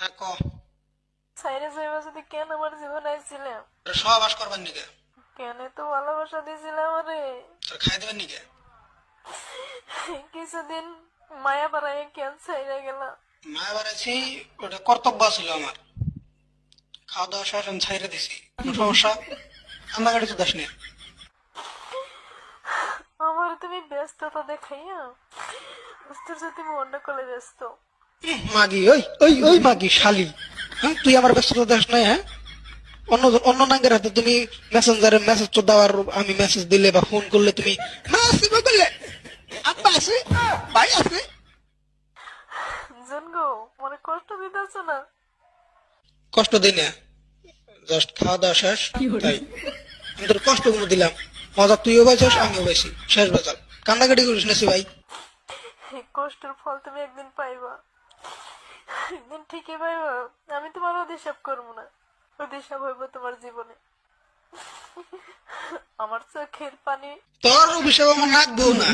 হ্যাঁ ক। সাইরে যাইবা যদি কেন আমার জীবন আইছিলাম? তোর সহবাস করবার নিকে? কেন তো ভালোবাসা দিয়েছিলাম আমারে? তোর খাই দেবার নিকে? কিছুদিন মায়া বাড়াই কেন সাইরে গেলা? মায়া বাড়াইছি, ওটা কর্তব্য ছিল আমার। খাওয়া দাওয়া শেষ আমি ছাইরে দিছি। কোনো সমস্যা? কান্দাকাটি তো দাস নে। আমার তুমি ব্যস্ততা দেখাইয়া বুঝতে তুমি অন্য কলে ব্যস্ত। মাগি, ওই ওই ওই মাগি শালি। হ্যাঁ, তুই আমার ব্যস্ততা দাস নাই? হ্যাঁ, অন্য অন্য নাঙ্গের হাতে তুমি মেসেঞ্জারে মেসেজ তো দেওয়ার, আমি মেসেজ দিলে বা ফোন করলে তুমি মা আছে বা বললে আব্বা আছে ভাই আছে। জানগো মনে কষ্ট দিতেছ না? কষ্ট দিই না, জাস্ট খাওয়া দাওয়া শেষ তাই। আমি তোর কষ্ট গুলো দিলাম, মজা তুইও পাইছিস আমিও পাইছি, শেষ বাজার। কান্দাকাটি করিস না ভাই। এই কষ্টের ফল তুমি একদিন পাইবা, একদিন ঠিকই পাইবা। আমি তোমার অভিশাপ করবো না, অভিশাপ হইব তোমার জীবনে। আমার চোখের পানি তোর অভিষেক আমার নাকবো না।